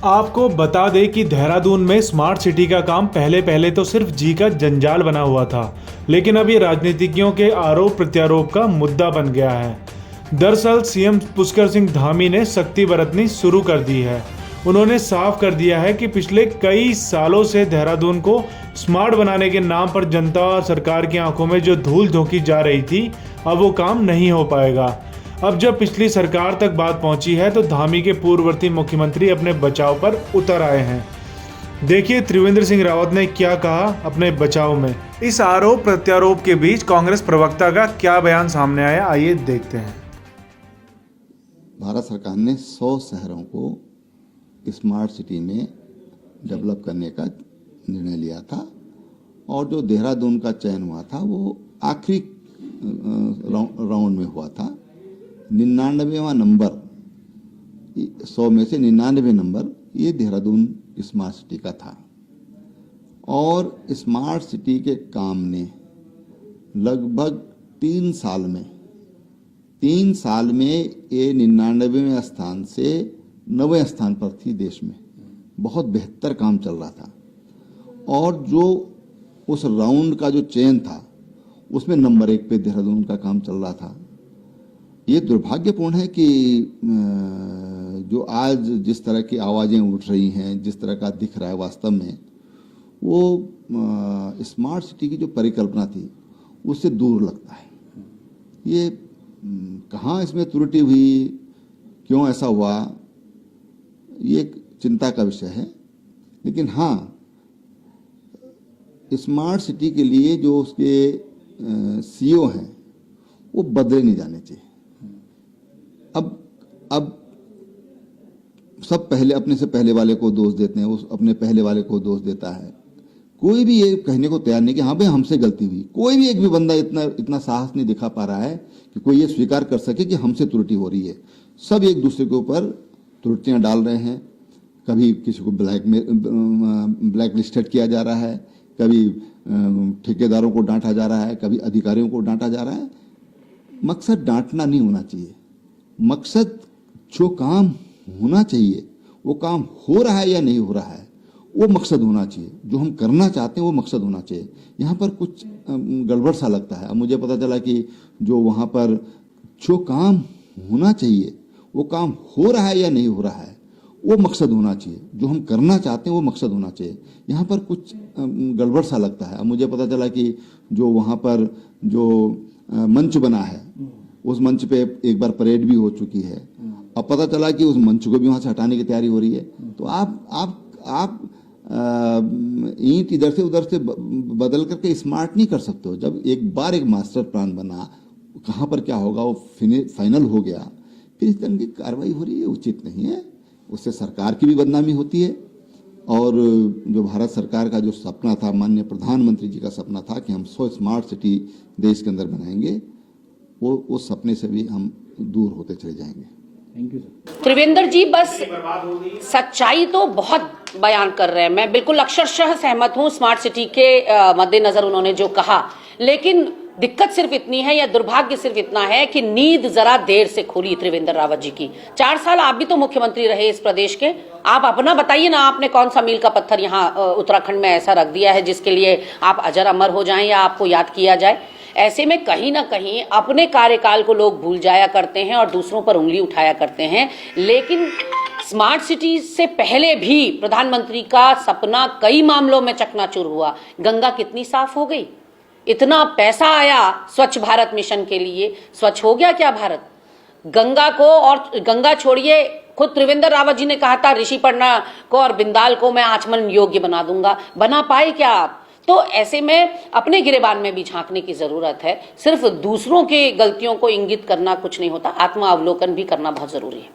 आपको बता दें कि देहरादून में स्मार्ट सिटी का काम पहले तो सिर्फ जी का जंजाल बना हुआ था, लेकिन अब ये राजनीतिज्ञों के आरोप प्रत्यारोप का मुद्दा बन गया है। दरअसल सीएम पुष्कर सिंह धामी ने सख्ती बरतनी शुरू कर दी है। उन्होंने साफ कर दिया है कि पिछले कई सालों से देहरादून को स्मार्ट बनाने के नाम पर जनता और सरकार की आंखों में जो धूल झोंकी जा रही थी, अब वो काम नहीं हो पाएगा। अब जब पिछली सरकार तक बात पहुंची है तो धामी के पूर्ववर्ती मुख्यमंत्री अपने बचाव पर उतर आए हैं। देखिए त्रिवेंद्र सिंह रावत ने क्या कहा अपने बचाव में। इस आरोप प्रत्यारोप के बीच कांग्रेस प्रवक्ता का क्या बयान सामने आया, आइए देखते हैं। भारत सरकार ने 100 शहरों को स्मार्ट सिटी में डेवलप करने का निर्णय लिया था और जो देहरादून का चयन हुआ था वो आखिरी राउंड में हुआ था। 99वां नंबर, 100 में से 99 नंबर ये देहरादून स्मार्ट सिटी का था। और स्मार्ट सिटी के काम ने लगभग 3 साल में ये 99वें स्थान से 9वें स्थान पर थी देश में। बहुत बेहतर काम चल रहा था और जो उस राउंड का जो चयन था उसमें नंबर 1 पे देहरादून का काम चल रहा था। ये दुर्भाग्यपूर्ण है कि जो आज जिस तरह की आवाज़ें उठ रही हैं, जिस तरह का दिख रहा है, वास्तव में वो स्मार्ट सिटी की जो परिकल्पना थी उससे दूर लगता है। ये कहाँ इसमें त्रुटि हुई, क्यों ऐसा हुआ, ये एक चिंता का विषय है। लेकिन हाँ, स्मार्ट सिटी के लिए जो उसके सीईओ हैं वो बदले नहीं जाने चाहिए। अब सब पहले अपने से पहले वाले को दोष देते हैं, उस अपने पहले वाले को दोष देता है। कोई भी ये कहने को तैयार नहीं कि हाँ भाई हमसे गलती हुई। कोई भी एक भी बंदा इतना साहस नहीं दिखा पा रहा है कि कोई ये स्वीकार कर सके कि हमसे त्रुटि हो रही है। सब एक दूसरे के ऊपर त्रुटियां डाल रहे हैं। कभी किसी को ब्लैक लिस्टेड किया जा रहा है, कभी ठेकेदारों को डांटा जा रहा है, कभी अधिकारियों को डांटा जा रहा है। मकसद डांटना नहीं होना चाहिए। मकसद जो काम होना चाहिए वो काम हो रहा है या नहीं हो रहा है वो मकसद होना चाहिए। जो हम करना चाहते हैं वो मकसद होना चाहिए। यहाँ पर कुछ गड़बड़ सा लगता है। अब मुझे पता चला कि जो वहाँ पर जो काम होना चाहिए वो काम हो रहा है या नहीं हो रहा है वो मकसद होना चाहिए। जो हम करना चाहते हैं वो मकसद होना चाहिए। यहाँ पर कुछ गड़बड़ सा लगता है। अब मुझे पता चला कि जो वहाँ पर जो मंच बना है उस मंच पे एक बार परेड भी हो चुकी है। अब पता चला कि उस मंच को भी वहाँ से हटाने की तैयारी हो रही है। तो आप ईंट इधर से उधर से बदल करके स्मार्ट नहीं कर सकते हो। जब एक बार एक मास्टर प्लान बना, कहाँ पर क्या होगा वो फाइनल हो गया, फिर इस तरह की कार्रवाई हो रही है, उचित नहीं है। उससे सरकार की भी बदनामी होती है। और जो भारत सरकार का जो सपना था, माननीय प्रधानमंत्री जी का सपना था कि हम 100 स्मार्ट सिटी देश के अंदर बनाएंगे, वो सपने से भी हम दूर होते चले जाएंगे। Thank you sir. Trivendra ji बस सच्चाई तो बहुत बयान कर रहे हैं, मैं बिल्कुल अक्षरशः सहमत हूं स्मार्ट सिटी के मद्देनजर उन्होंने जो कहा। लेकिन दिक्कत सिर्फ इतनी है या दुर्भाग्य सिर्फ इतना है कि नींद जरा देर से खुली त्रिवेंद्र रावत जी की। 4 साल आप भी तो मुख्यमंत्री रहे इस प्रदेश के। आप अपना बताइए ना, आपने कौन सा मील का पत्थर यहाँ उत्तराखंड में ऐसा रख दिया है जिसके लिए आप अजर अमर हो जाएं या आपको याद किया जाए। ऐसे में कहीं ना कहीं अपने कार्यकाल को लोग भूल जाया करते हैं और दूसरों पर उंगली उठाया करते हैं। लेकिन स्मार्ट सिटी से पहले भी प्रधानमंत्री का सपना कई मामलों में चकनाचूर हुआ। गंगा कितनी साफ हो गई, इतना पैसा आया स्वच्छ भारत मिशन के लिए, स्वच्छ हो गया क्या भारत? गंगा को, और गंगा छोड़िए, खुद त्रिवेंद्र रावत जी ने कहा था ऋषिपर्णा को और बिंदाल को मैं आचमन योग्य बना दूंगा। बना पाए क्या आप? तो ऐसे में अपने गिरेबान में भी झांकने की जरूरत है। सिर्फ दूसरों के गलतियों को इंगित करना कुछ नहीं होता, आत्मावलोकन भी करना बहुत जरूरी है।